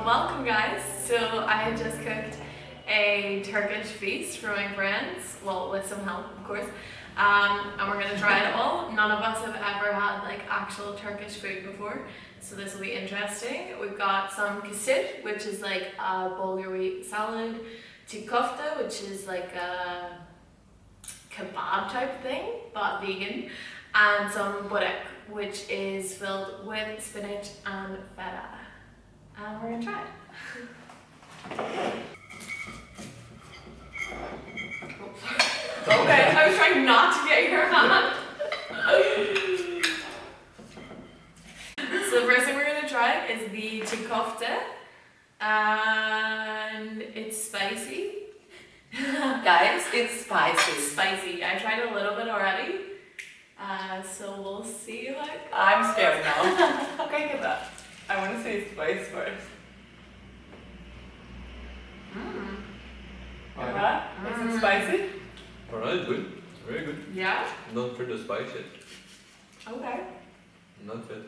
welcome guys. So I have just cooked a Turkish feast for my friends, well with some help of course, and we're going to try it all. None of us have ever had like actual Turkish food before, so this will be interesting. We've got some kasir, which is like a bulgur wheat salad, kofta, which is like a kebab type thing but vegan, and some börek, which is filled with spinach and feta. And we're gonna try it. Okay, I was trying not to get your hand. So the first thing we're gonna try is the kofta, and it's spicy. Guys, it's spicy. Spicy. I tried a little bit already, so we'll see how it goes. I'm scared now. Okay, get that. I want to see spice first. Is it spicy? Alright, good. Very good. Yeah? Don't feel the spice yet. Okay. Not yet.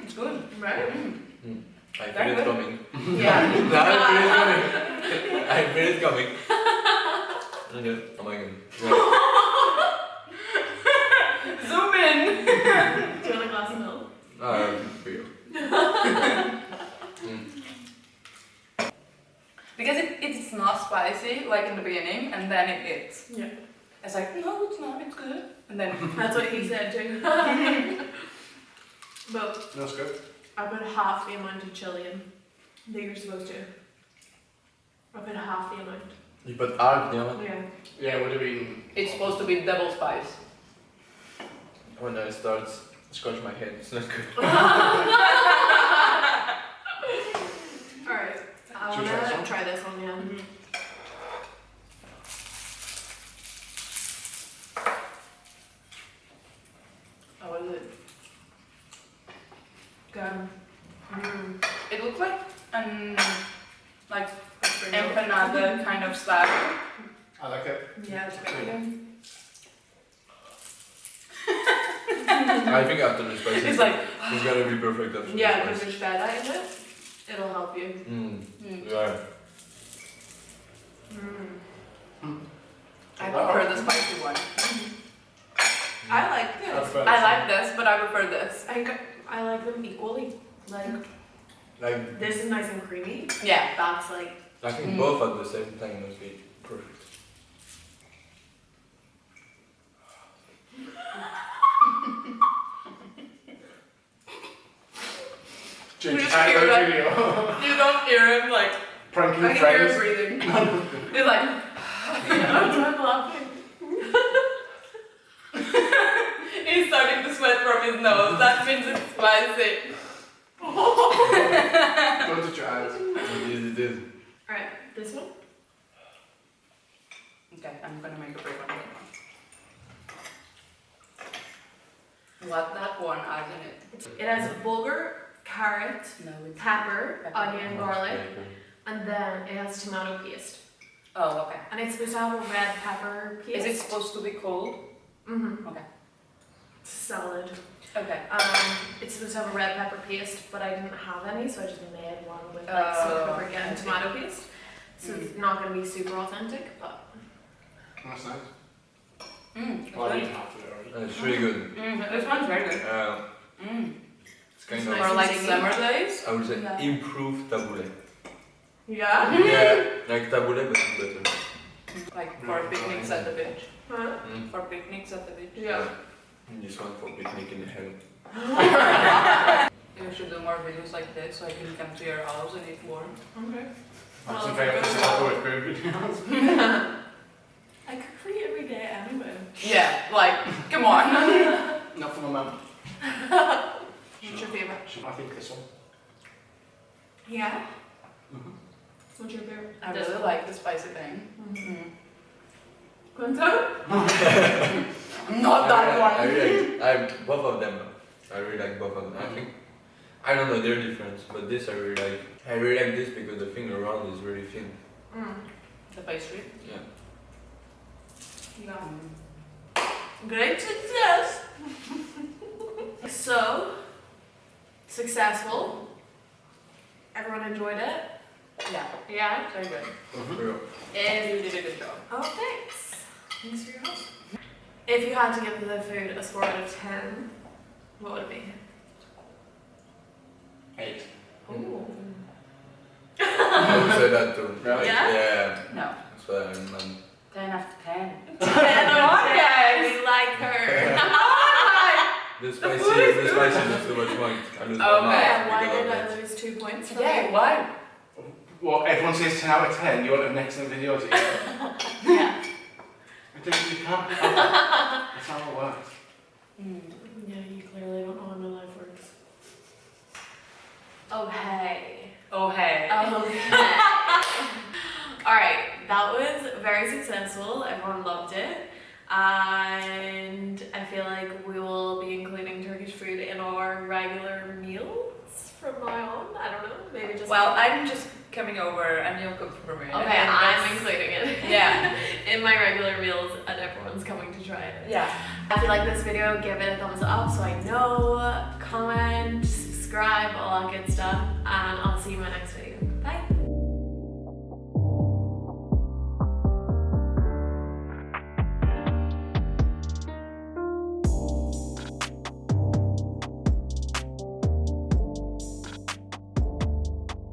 It's good. Right? I feel it coming. Yeah. I feel it coming. Okay. Oh my god. Zoom in! Do you want a glass of milk? For you. Because it's not spicy like in the beginning, and then it is. Yeah. It's like, no, it's not, it's good. And then That's what he said too. But That's good. I put half the amount of chili in that you're supposed to. I put half the amount. You put half the amount? Yeah. Yeah, it would have been. it's supposed to be double spice. When I start scratch my head, it's not good. Alright. I Should we try want some? to try this one, yeah. How is it? Good. It looks like empanada kind of style. I like it. Yeah, it's pretty good. I think after the spice, It's like, it's gonna be perfect after Yeah, the because spice. there's feta in it. It'll help you. Yeah. I prefer the spicy one. I like this. That's better. I like this, but I prefer this. I think I like them equally. Like, This is nice and creamy. Yeah. That's like, I think both at the same time must be perfect. Change We the just title hear of the that. video. You don't hear him like, Pranking I can hear him friends. breathing. He's like, I'm laughing. he's starting to sweat from his nose. That means it's spicy. Don't touch your eyes. It is. Alright, this one? Okay, I'm gonna make a break on it. What that one has in it? It has bulgur, carrot, No, it's pepper, onion, garlic, Yeah, good. and then it has tomato paste. Oh, okay. And it's supposed to have a red pepper paste. Is it supposed to be cold? Mm-hmm. Okay. Salad. Okay. It's supposed to have a red pepper paste, but I didn't have any, so I just made one with like smoked paprika and tomato paste. So it's not going to be super authentic, but That's nice. It's Well, I good. didn't have to already. It's really good. This one's very good. It's kind It's of, nice. For like Ziggy. summer days. I would say, Yeah. improved tabbouleh. yeah. Yeah, like tabbouleh but better. Like for picnics at the beach. Huh? For picnics at the beach. Yeah. This one for picnic in the hell. You should do more videos like this so I can come to your house and eat warm. Okay. That's Well, the favorite good. thing with food videos. I cook for you every day anyway. Yeah, like, come on. Not for my mum. What's your favorite? I think this one. Yeah? What's your favorite? I really like the spicy thing. Quinto? Not that I one. both of them. I really like both of them. I think, I don't know, they're different, but this I really like. I really like this because the thing around is really thin. The pastry. Yeah. Yeah. Great success! So, successful. Everyone enjoyed it? Yeah, Yeah? very good. If You did a good job. Oh, thanks. Thanks for your help. If you had to give the food a score out of 10, what would it be? 8. Ooh. I would say that too. Really? Yeah? Yeah. No. That's what I meant. 10 out of 10. 10 out of 10. guys. We like her. The spicy is too much point. I lose my Okay. mouth Yeah, why because did of I it. lose 2 points for Yeah, you? why? Well, everyone says 10 out of 10. You want an excellent video to you. Yeah. I don't, you can't. That's how it works. Yeah, you clearly don't know how my life works. Okay. Oh, hey. Okay. Alright, that was very successful. Everyone loved it. And I feel like we will be including Turkish food in our regular meals from now on. I don't know, maybe just. Well, I'm just coming over and you'll cook for me. Okay, I'm including it. Yeah. In my regular meals, and everyone's coming to try it. Yeah. If you like this video, give it a thumbs up so I know, comment, subscribe, all that good stuff, and I'll see you in my next video.